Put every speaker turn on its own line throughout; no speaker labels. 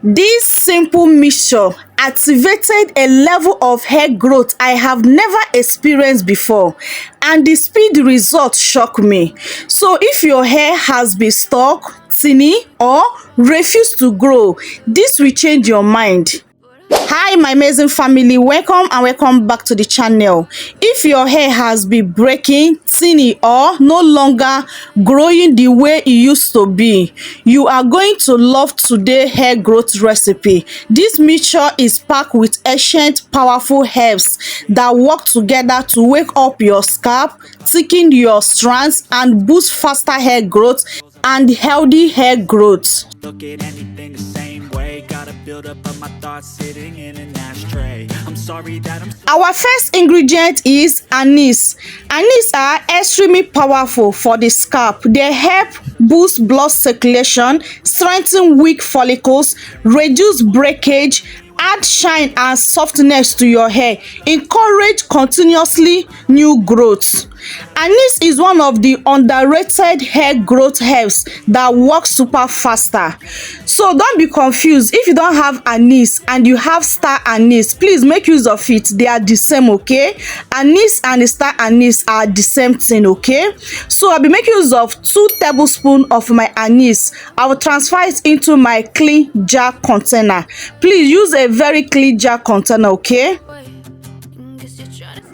This simple mixture activated a level of hair growth I have never experienced before, and the speed result shocked me. So if your hair has been stuck, thinning, or refuse to grow, this will change your mind. Hi my amazing family, welcome and welcome back to the channel. If your hair has been breaking, thinning, or no longer growing the way it used to be, you are going to love today's hair growth recipe. This mixture is packed with ancient powerful herbs that work together to wake up your scalp, thicken your strands, and boost faster hair growth and healthy hair growth.
Look at anything the same way. Gotta build up of my thoughts sitting in an ashtray. I'm sorry that
Our first ingredient is anise. Anise are extremely powerful for the scalp. They help boost blood circulation, strengthen weak follicles, reduce breakage, add shine and softness to your hair, encourage continuously new growth. Anise is one of the underrated hair growth herbs that work super faster. So don't be confused. If you don't have anise and you have star anise, please make use of it. They are the same, okay? Anise and star anise are the same thing, okay? So I'll be making use of 2 tablespoons of my anise. I will transfer it into my clean jar container. Please use a very clean jar container, okay?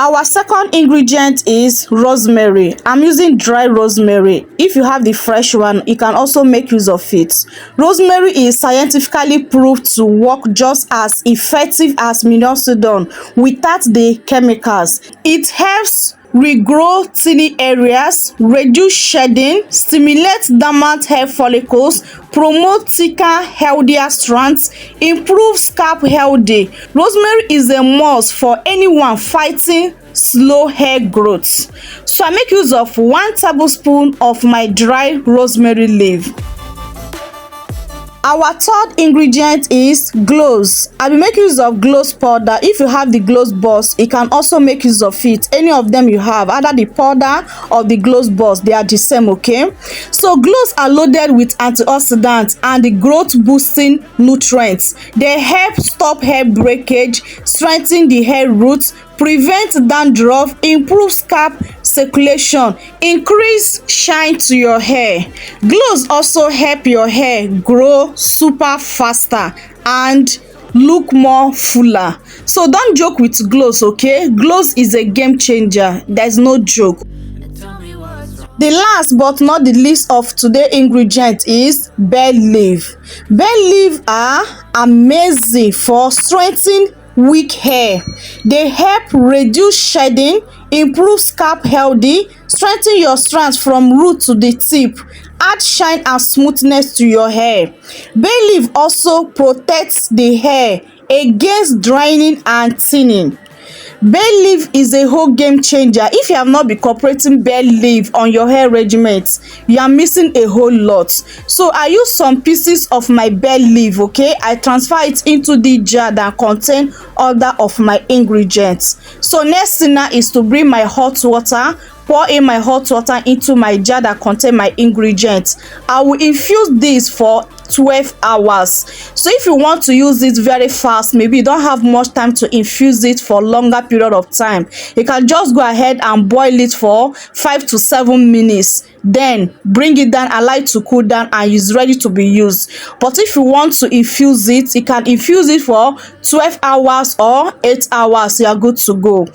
Our second ingredient is rosemary. I'm using dry rosemary. If you have the fresh one, you can also make use of it. Rosemary is scientifically proved to work just as effective as minoxidil without the chemicals. It helps regrow thinning areas, reduce shedding, stimulate dormant hair follicles, promote thicker, healthier strands, improve scalp healthy. Rosemary is a must for anyone fighting slow hair growth. So I make use of 1 tablespoon of my dry rosemary leaf. Our third ingredient is cloves. I will make use of cloves powder. If you have the cloves balls, you can also make use of it. Any of them you have, either the powder or the cloves balls, they are the same, okay? So cloves are loaded with antioxidants and the growth boosting nutrients. They help stop hair breakage, strengthen the hair roots, prevent dandruff, improve scalp circulation, increase shine to your hair. Cloves also help your hair grow super faster and look more fuller. So don't joke with cloves, okay? Cloves is a game changer. There's no joke. The last but not the least of today's ingredient is bay leaf. Bay leaf are amazing for strengthening weak hair. They help reduce shedding, improve scalp healthy, strengthen your strands from root to the tip, add shine and smoothness to your hair. Bay leaf also protects the hair against drying and thinning. Bay leaf is a whole game changer. If you have not been incorporating bay leaf on your hair regimen, you are missing a whole lot. So I use some pieces of my bay leaf, okay? I transfer it into the jar that contain other of my ingredients. So next thing now is to bring my hot water, pour in my hot water into my jar that contain my ingredients. I will infuse this for 12 hours. So if you want to use it very fast, maybe you don't have much time to infuse it for longer period of time, you can just go ahead and boil it for 5 to 7 minutes, then bring it down, allow it to cool down, and it's ready to be used. But if you want to infuse it, you can infuse it for 12 hours or 8 hours. You are good to go.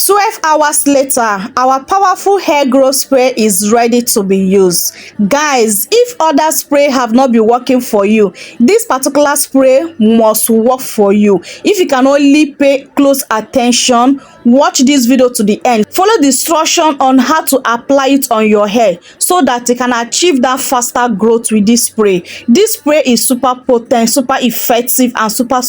12 hours later, our powerful hair growth spray is ready to be used. Guys, if other spray have not been working for you, this particular spray must work for you. If you can only pay close attention, watch this video to the end, follow the instruction on how to apply it on your hair so that you can achieve that faster growth with this spray. This spray is super potent, super effective, and super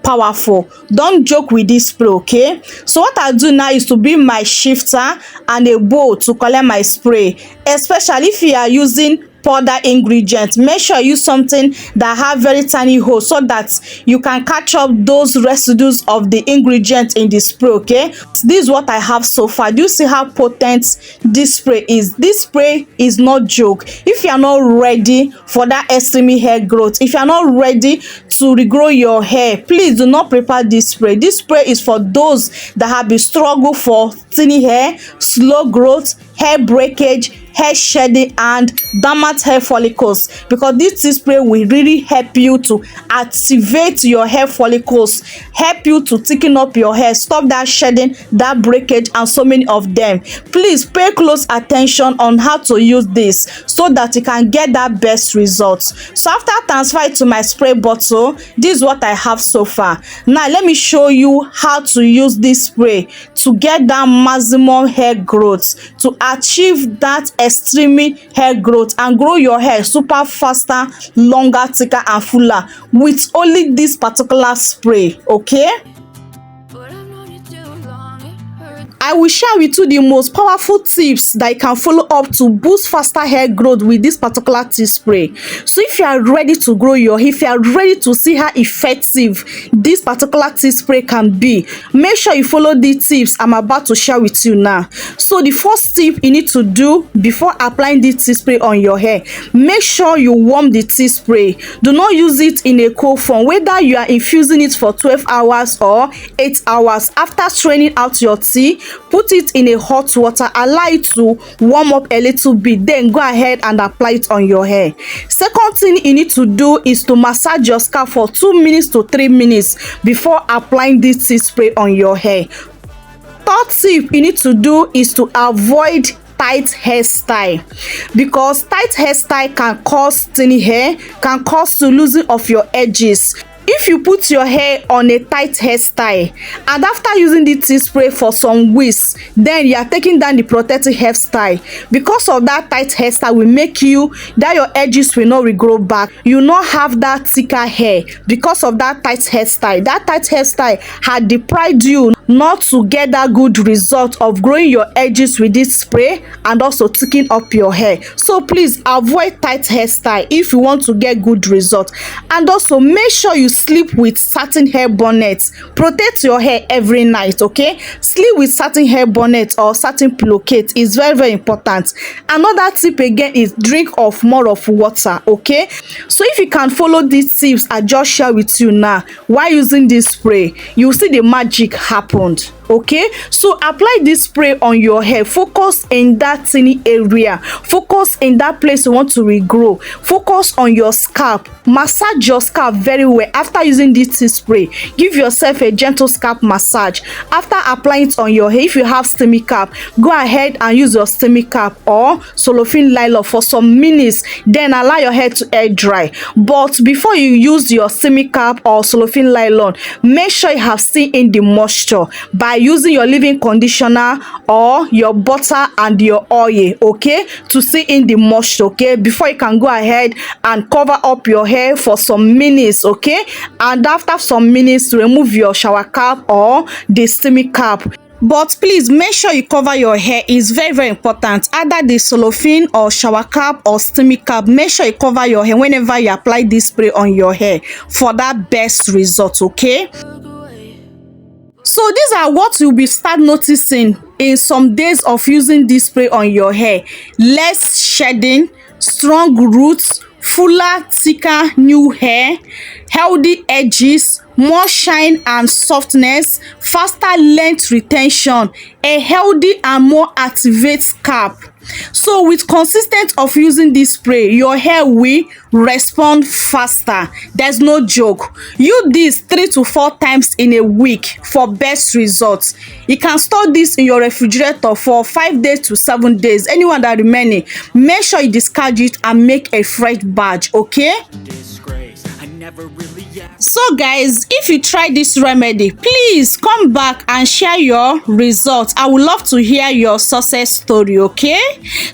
powerful. Don't joke with this spray, okay? So what I do now is to bring my shifter and a bowl to collect my spray, especially if you are using powder ingredient. Make sure you use something that have very tiny holes so that you can catch up those residues of the ingredient in the spray. Okay, this is what I have so far. Do you see how potent this spray is? This spray is not joke. If you are not ready for that extreme hair growth, if you are not ready to regrow your hair, please do not prepare this spray. This spray is for those that have been struggle for thinning hair, slow growth, hair breakage, hair shedding, and dormant hair follicles, because this spray will really help you to activate your hair follicles, help you to thicken up your hair, stop that shedding, that breakage, and so many of them. Please pay close attention on how to use this so that you can get that best results. So after transfer it to my spray bottle, this is what I have so far. Now let me show you how to use this spray to get that maximum hair growth, to achieve that extreme hair growth and grow your hair super faster, longer, thicker, and fuller with only this particular spray. Okay, I will share with you the most powerful tips that you can follow up to boost faster hair growth with this particular tea spray. So if you are ready to grow your hair, if you are ready to see how effective this particular tea spray can be, make sure you follow the tips I'm about to share with you now. So the first tip you need to do before applying this tea spray on your hair, make sure you warm the tea spray. Do not use it in a cold form, whether you are infusing it for 12 hours or 8 hours. After straining out your tea, put it in a hot water, allow it to warm up a little bit, then go ahead and apply it on your hair. Second thing you need to do is to massage your scalp for 2 minutes to 3 minutes before applying this tea spray on your hair. Third tip you need to do is to avoid tight hairstyle, because tight hairstyle can cause thinning hair, can cause to losing of your edges. If you put your hair on a tight hairstyle and after using the tea spray for some weeks, then you are taking down the protective hairstyle, because of that tight hairstyle will make you that your edges will not regrow back. You will not have that thicker hair because of that tight hairstyle. That tight hairstyle had deprived you not to get that good result of growing your edges with this spray and also thickening up your hair. So please avoid tight hairstyle if you want to get good result. And also make sure you sleep with satin hair bonnet. Protect your hair every night. Okay, sleep with satin hair bonnet or satin pillowcase is very, very important. Another tip again is drink of more of water. Okay, so if you can follow these tips I just share with you now while using this spray, you will see the magic happen. Okay, so apply this spray on your hair. Focus in that tiny area, focus in that place you want to regrow, focus on your scalp. Massage your scalp very well. After using this tea spray, give yourself a gentle scalp massage. After applying it on your hair, if you have steamy cap, go ahead and use your steamy cap or cellophane nylon for some minutes, then allow your hair to air dry. But before you use your steamy cap or cellophane nylon, make sure you have still in the moisture by using your leave-in conditioner or your butter and your oil, okay, to see in the moisture, okay, before you can go ahead and cover up your hair for some minutes. Okay, and after some minutes remove your shower cap or the steamy cap. But please make sure you cover your hair. Is very, very important. Either the cellophane or shower cap or steamy cap, make sure you cover your hair whenever you apply this spray on your hair for that best result. Okay, so these are what you'll be start noticing in some days of using this spray on your hair: less shedding, strong roots, fuller, thicker new hair, healthy edges, more shine and softness, faster length retention, a healthy and more activate scalp. So with consistent of using this spray, your hair will respond faster. There's no joke. Use this 3 to 4 times in a week for best results. You can store this in your refrigerator for 5 days to 7 days. Anyone that remaining, make sure you discard it and make a fresh batch. Okay,
never really asked.
So guys, if you try this remedy, please come back and share your results. I would love to hear your success story, okay?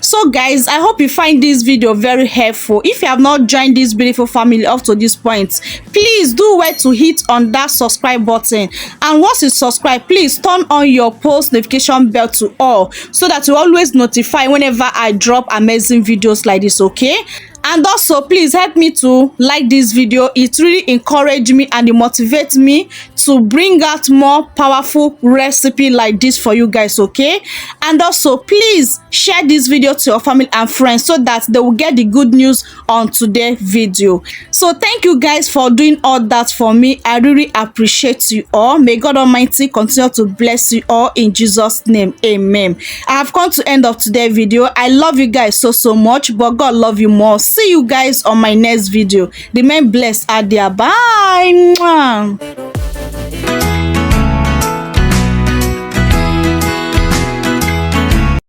So guys, I hope you find this video very helpful. If you have not joined this beautiful family up to this point, please do well to hit on that subscribe button, and once you subscribe, please turn on your post notification bell to all so that you always notify whenever I drop amazing videos like this, okay? And also, please help me to like this video. It really encourages me and it motivates me to bring out more powerful recipe like this for you guys, okay? And also, please share this video to your family and friends so that they will get the good news on today's video. So thank you guys for doing all that for me. I really appreciate you all. May God Almighty continue to bless you all in Jesus' name. Amen. I have come to end of today's video. I love you guys so much, but God love you more. See you guys on my next video. Remain blessed. Adia. Bye. Mwah.